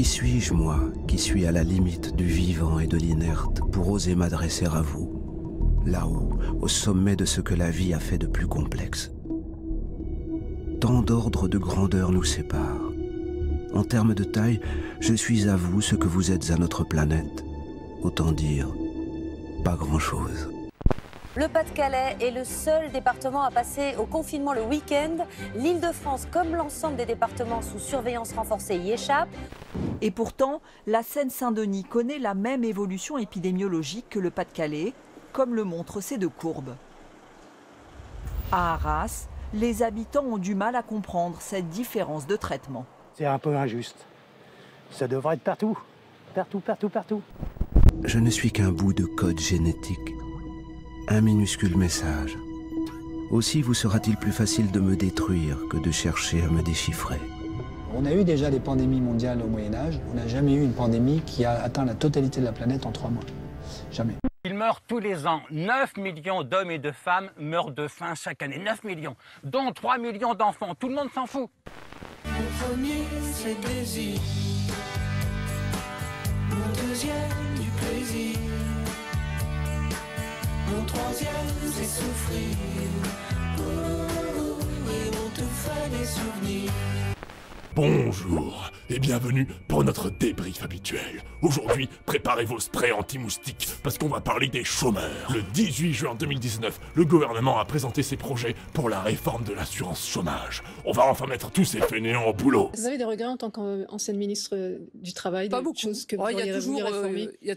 Qui suis-je, moi, qui suis à la limite du vivant et de l'inerte, pour oser m'adresser à vous, là-haut, au sommet de ce que la vie a fait de plus complexe? Tant d'ordres de grandeur nous séparent. En termes de taille, je suis à vous ce que vous êtes à notre planète. Autant dire, pas grand-chose. Le Pas-de-Calais est le seul département à passer au confinement le week-end. L'Île-de-France, comme l'ensemble des départements sous surveillance renforcée, y échappe. Et pourtant, la Seine-Saint-Denis connaît la même évolution épidémiologique que le Pas-de-Calais, comme le montrent ces deux courbes. À Arras, les habitants ont du mal à comprendre cette différence de traitement. C'est un peu injuste. Ça devrait être partout. Partout, partout, partout. Je ne suis qu'un bout de code génétique. Un minuscule message. Aussi vous sera-t-il plus facile de me détruire que de chercher à me déchiffrer. On a eu déjà des pandémies mondiales au Moyen-Âge. On n'a jamais eu une pandémie qui a atteint la totalité de la planète en 3 mois. Jamais. Il meurt tous les ans. 9 millions d'hommes et de femmes meurent de faim chaque année. 9 millions, dont 3 millions d'enfants. Tout le monde s'en fout. Mon premier, c'est le désir. Mon deuxième, du plaisir. Mon troisième, c'est souffrir. Et mon tout fin des souvenirs. Bonjour et bienvenue pour notre débrief habituel. Aujourd'hui, préparez vos sprays anti-moustiques parce qu'on va parler des chômeurs. Le 18 juin 2019, le gouvernement a présenté ses projets pour la réforme de l'assurance chômage. On va enfin mettre tous ces fainéants au boulot. Vous avez des regrets en tant qu'ancienne ministre du Travail? Pas beaucoup. Choses que vous auriez voulu réformer? Il y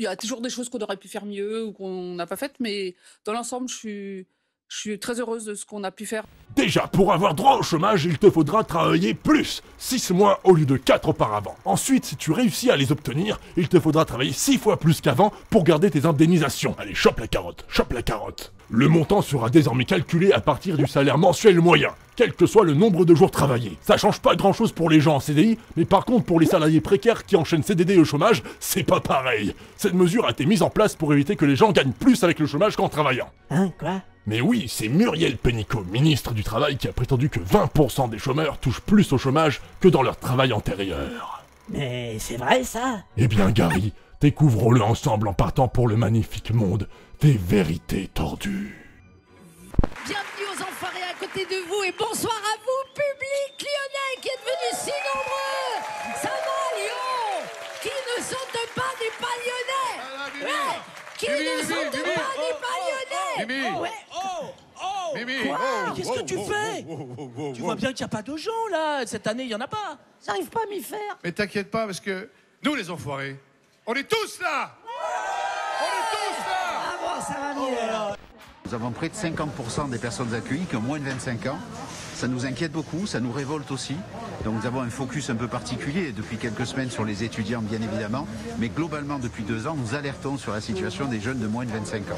a toujours des choses qu'on aurait pu faire mieux ou qu'on n'a pas faites, mais dans l'ensemble, je suis très heureuse de ce qu'on a pu faire. Déjà, pour avoir droit au chômage, il te faudra travailler plus, 6 mois au lieu de 4 auparavant. Ensuite, si tu réussis à les obtenir, il te faudra travailler 6 fois plus qu'avant pour garder tes indemnisations. Allez, chope la carotte, chope la carotte. Le montant sera désormais calculé à partir du salaire mensuel moyen, quel que soit le nombre de jours travaillés. Ça change pas grand chose pour les gens en CDI, mais par contre pour les salariés précaires qui enchaînent CDD au chômage, c'est pas pareil. Cette mesure a été mise en place pour éviter que les gens gagnent plus avec le chômage qu'en travaillant. Hein, quoi? Mais oui, c'est Muriel Pénicaud, ministre du Travail, qui a prétendu que 20% des chômeurs touchent plus au chômage que dans leur travail antérieur. Mais c'est vrai ça? Eh bien Gary, découvrons-le ensemble en partant pour le magnifique monde des vérités tordues. Bienvenue aux enfoirés à côté de vous et bonsoir à vous, public lyonnais qui est devenu si nombreux. Ça va Lyon? Qui ne saute pas des pas lyonnais? Ouais. Qui ne saute pas des pas lyonnais? Mimi. Ouais. Mimi. Quoi? Qu'est-ce que tu fais? Tu vois bien qu'il n'y a pas de gens là. Cette année, il n'y en a pas. J'arrive pas à m'y faire. Mais t'inquiète pas parce que nous les enfoirés, on est tous là. On est tous là. Ah bon, ça va mieux. Nous avons près de 50% des personnes accueillies qui ont moins de 25 ans. Ça nous inquiète beaucoup, ça nous révolte aussi. Donc nous avons un focus un peu particulier depuis quelques semaines sur les étudiants bien évidemment. Mais globalement depuis 2 ans, nous alertons sur la situation des jeunes de moins de 25 ans.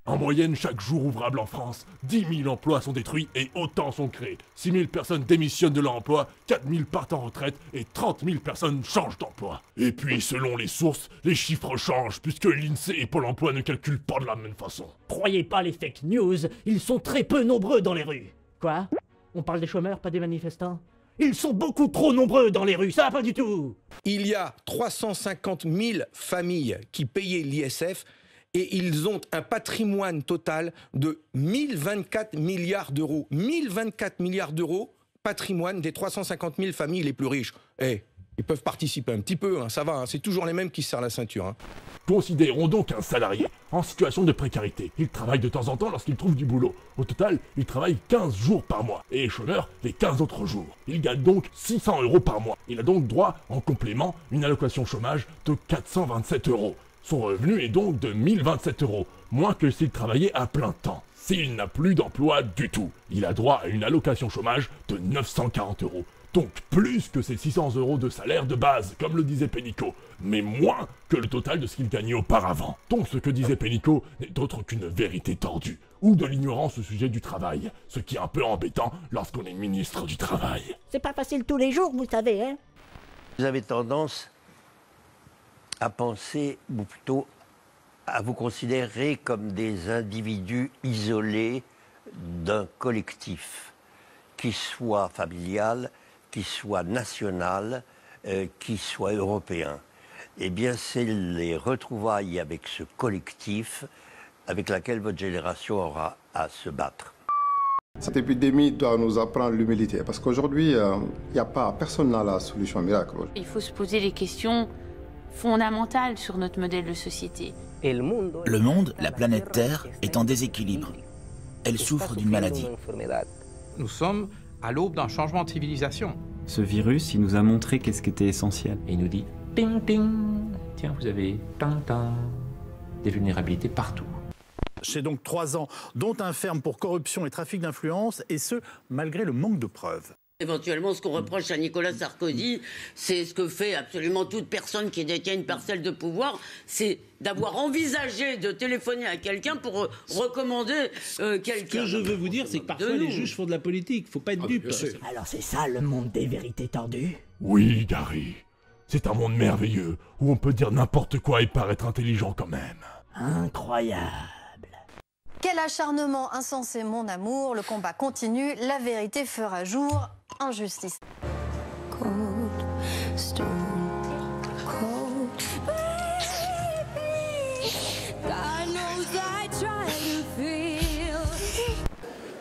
En moyenne, chaque jour ouvrable en France, 10 000 emplois sont détruits et autant sont créés. 6 000 personnes démissionnent de leur emploi, 4 000 partent en retraite et 30 000 personnes changent d'emploi. Et puis, selon les sources, les chiffres changent puisque l'INSEE et Pôle emploi ne calculent pas de la même façon. Croyez pas les fake news, ils sont très peu nombreux dans les rues. Quoi? On parle des chômeurs, pas des manifestants? Ils sont beaucoup trop nombreux dans les rues, ça va pas du tout! Il y a 350 000 familles qui payaient l'ISF et ils ont un patrimoine total de 1024 milliards d'euros. 1024 milliards d'euros, patrimoine des 350 000 familles les plus riches. Eh, ils peuvent participer un petit peu, hein, ça va, hein, c'est toujours les mêmes qui se serrent la ceinture. Hein. Considérons donc un salarié en situation de précarité. Il travaille de temps en temps lorsqu'il trouve du boulot. Au total, il travaille 15 jours par mois. Et les chômeurs, les 15 autres jours. Il gagne donc 600 € par mois. Il a donc droit, en complément, une allocation chômage de 427 €. Son revenu est donc de 1027 €, moins que s'il travaillait à plein temps. S'il n'a plus d'emploi du tout, il a droit à une allocation chômage de 940 €. Donc plus que ses 600 € de salaire de base, comme le disait Pénicaud, mais moins que le total de ce qu'il gagnait auparavant. Donc ce que disait Pénicaud n'est autre qu'une vérité tordue, ou de l'ignorance au sujet du travail, ce qui est un peu embêtant lorsqu'on est ministre du Travail. C'est pas facile tous les jours, vous savez, hein? Vous avez tendance à penser, ou plutôt à vous considérer comme des individus isolés d'un collectif, qui soit familial, qui soit national, qui soit européen. Eh bien, c'est les retrouvailles avec ce collectif avec laquelle votre génération aura à se battre. Cette épidémie doit nous apprendre l'humilité, parce qu'aujourd'hui, personne n'a la solution miracle. Il faut se poser les questions fondamentales sur notre modèle de société. Le monde, la planète Terre, est en déséquilibre. Elle souffre d'une maladie. Nous sommes à l'aube d'un changement de civilisation. Ce virus, il nous a montré qu'est-ce qui était essentiel. Et il nous dit, ting ting, tiens, vous avez des vulnérabilités partout. C'est donc 3 ans, dont un ferme pour corruption et trafic d'influence, et ce, malgré le manque de preuves. Éventuellement, ce qu'on reproche à Nicolas Sarkozy, c'est ce que fait absolument toute personne qui détient une parcelle de pouvoir, c'est d'avoir envisagé de téléphoner à quelqu'un pour recommander quelqu'un. Ce que je veux vous dire, c'est que parfois les juges font de la politique, faut pas être dupe. Alors c'est ça le monde des vérités tordues? Oui, Gary. C'est un monde merveilleux, où on peut dire n'importe quoi et paraître intelligent quand même. Incroyable. Quel acharnement insensé, mon amour. Le combat continue. La vérité fera jour. Injustice.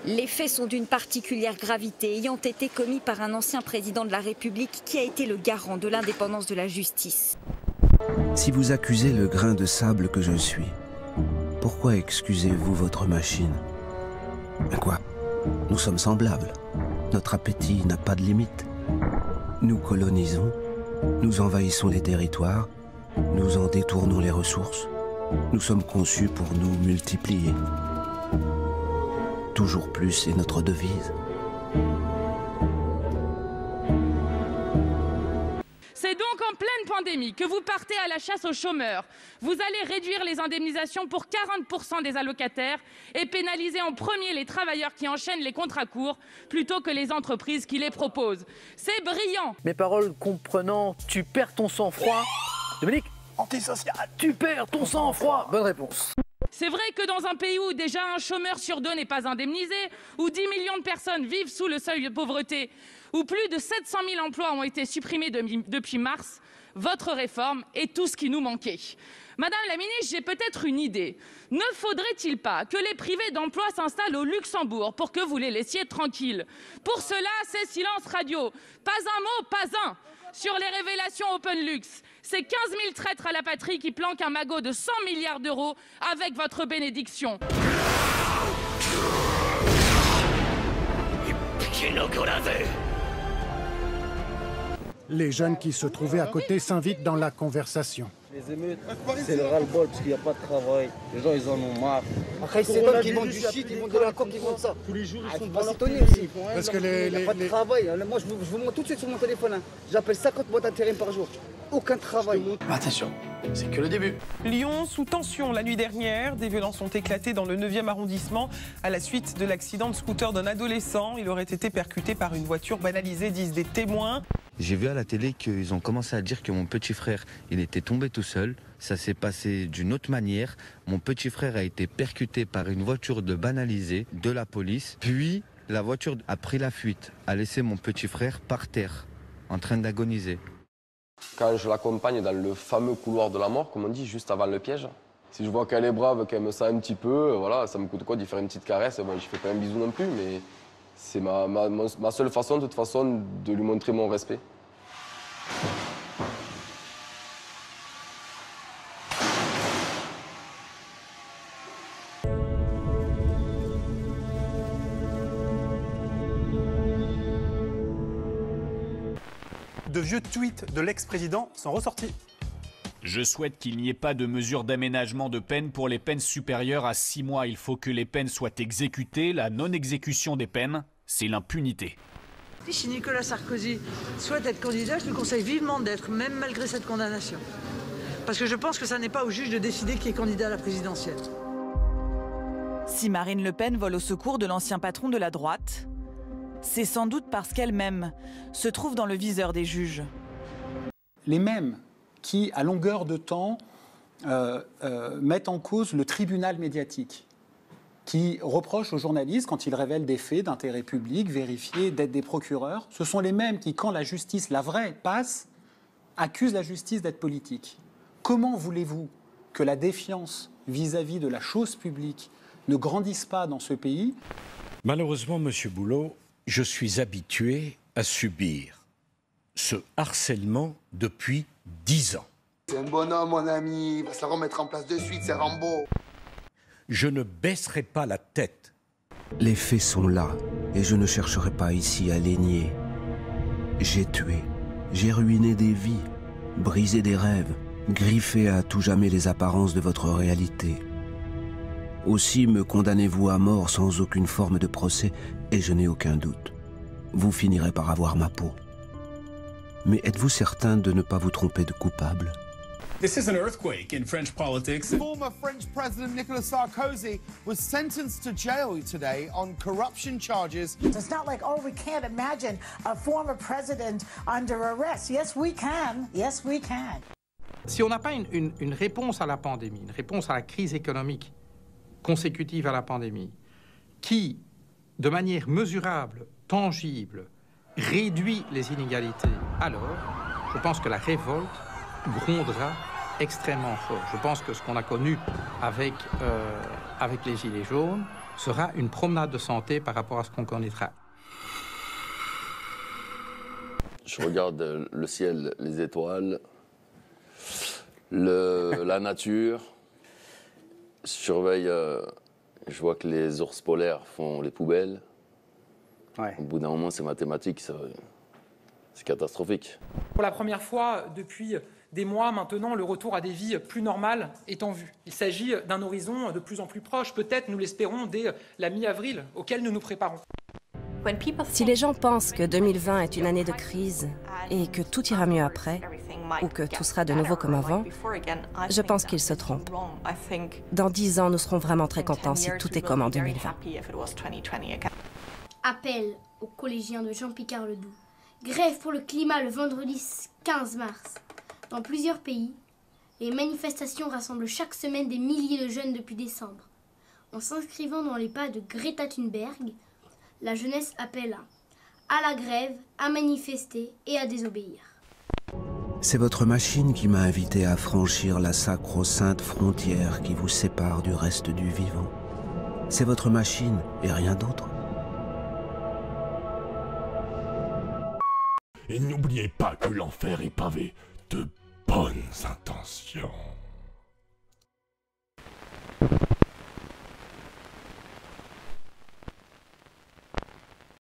Les faits sont d'une particulière gravité, ayant été commis par un ancien président de la République qui a été le garant de l'indépendance de la justice. Si vous accusez le grain de sable que je suis, pourquoi excusez-vous votre machine? Quoi? Nous sommes semblables. Notre appétit n'a pas de limite. Nous colonisons, nous envahissons les territoires, nous en détournons les ressources. Nous sommes conçus pour nous multiplier. Toujours plus est notre devise. C'est donc en pleine pandémie que vous partez à la chasse aux chômeurs. Vous allez réduire les indemnisations pour 40% des allocataires et pénaliser en premier les travailleurs qui enchaînent les contrats courts plutôt que les entreprises qui les proposent. C'est brillant. Mes paroles comprenant, tu perds ton sang-froid. Dominique, antisocial, tu perds ton sang-froid. Bonne réponse. C'est vrai que dans un pays où déjà un chômeur sur 2 n'est pas indemnisé, où 10 millions de personnes vivent sous le seuil de pauvreté, où plus de 700 000 emplois ont été supprimés depuis mars, votre réforme est tout ce qui nous manquait. Madame la ministre, j'ai peut-être une idée. Ne faudrait-il pas que les privés d'emploi s'installent au Luxembourg pour que vous les laissiez tranquilles? Pour cela, c'est silence radio. Pas un mot, pas un, sur les révélations OpenLux. C'est 15 000 traîtres à la patrie qui planquent un magot de 100 milliards d'euros avec votre bénédiction. Les jeunes qui se trouvaient à côté s'invitent dans la conversation. Les émeutes, c'est le ras-le-bol parce qu'il n'y a pas de travail. Les gens, ils en ont marre. Après, c'est pas qu'ils vendent du shit, ils vendent de la coque, ils vendent ça. Tous les jours, ils sont pas s'étonner aussi. Parce que il n'y a pas de travail. Moi, je vous montre tout de suite sur mon téléphone. J'appelle 50 boîtes d'intérim par jour. Aucun travail. Attention, c'est que le début. Lyon sous tension la nuit dernière. Des violences ont éclaté dans le 9e arrondissement à la suite de l'accident de scooter d'un adolescent. Il aurait été percuté par une voiture banalisée, disent des témoins. J'ai vu à la télé qu'ils ont commencé à dire que mon petit frère, il était tombé tout seul. Ça s'est passé d'une autre manière. Mon petit frère a été percuté par une voiture de banalisée de la police. Puis, la voiture a pris la fuite, a laissé mon petit frère par terre, en train d'agoniser. Quand je l'accompagne dans le fameux couloir de la mort, comme on dit, juste avant le piège, si je vois qu'elle est brave, qu'elle me sent un petit peu, voilà, ça me coûte quoi d'y faire une petite caresse. Bon, je fais pas un bisou non plus, mais c'est ma seule façon, de toute façon, de lui montrer mon respect. De vieux tweets de l'ex-président sont ressortis. Je souhaite qu'il n'y ait pas de mesure d'aménagement de peine pour les peines supérieures à 6 mois. Il faut que les peines soient exécutées. La non-exécution des peines, c'est l'impunité. Si Nicolas Sarkozy souhaite être candidat, je lui conseille vivement d'être, même malgré cette condamnation. Parce que je pense que ça n'est pas au juge de décider qui est candidat à la présidentielle. Si Marine Le Pen vole au secours de l'ancien patron de la droite, c'est sans doute parce qu'elle-même se trouve dans le viseur des juges. Les mêmes qui, à longueur de temps, mettent en cause le tribunal médiatique. qui reprochent aux journalistes, quand ils révèlent des faits d'intérêt public, vérifiés, d'être des procureurs. Ce sont les mêmes qui, quand la justice, la vraie, passe, accusent la justice d'être politique. Comment voulez-vous que la défiance vis-à-vis de la chose publique ne grandisse pas dans ce pays? Malheureusement, Monsieur Boulot, je suis habitué à subir ce harcèlement depuis 10 ans. C'est un bonhomme, mon ami. Il va se la remettre en place de suite, c'est Rambo. Je ne baisserai pas la tête. Les faits sont là, et je ne chercherai pas ici à les nier. J'ai tué, j'ai ruiné des vies, brisé des rêves, griffé à tout jamais les apparences de votre réalité. Aussi me condamnez-vous à mort sans aucune forme de procès, et je n'ai aucun doute. Vous finirez par avoir ma peau. Mais êtes-vous certain de ne pas vous tromper de coupable? This is an earthquake in French politics. Former French President Nicolas Sarkozy was sentenced to jail today on corruption charges. It's not like, oh, we can't imagine a former president under arrest. Yes, we can. Yes, we can. Si on n'a pas une réponse à la pandémie, une réponse à la crise économique consécutive à la pandémie, qui, de manière mesurable, tangible, réduit les inégalités, alors je pense que la révolte grondera extrêmement fort. Je pense que ce qu'on a connu avec les Gilets jaunes sera une promenade de santé par rapport à ce qu'on connaîtra. Je regarde le ciel, les étoiles, la nature. Je surveille, je vois que les ours polaires font les poubelles. Ouais. Au bout d'un moment, c'est mathématique, c'est catastrophique. Pour la première fois depuis des mois maintenant, le retour à des vies plus normales est en vue. Il s'agit d'un horizon de plus en plus proche, peut-être, nous l'espérons, dès la mi-avril, auquel nous nous préparons. Si les gens pensent que 2020 est une année de crise et que tout ira mieux après, ou que tout sera de nouveau comme avant, je pense qu'ils se trompent. Dans 10 ans, nous serons vraiment très contents si tout est comme en 2020. Appel aux collégiens de Jean Picard Ledoux. Grève pour le climat le vendredi 15 mars. Dans plusieurs pays, les manifestations rassemblent chaque semaine des milliers de jeunes depuis décembre. En s'inscrivant dans les pas de Greta Thunberg, la jeunesse appelle à la grève, à manifester et à désobéir. C'est votre machine qui m'a invité à franchir la sacro-sainte frontière qui vous sépare du reste du vivant. C'est votre machine et rien d'autre. Et n'oubliez pas que l'enfer est pavé de bonnes intentions.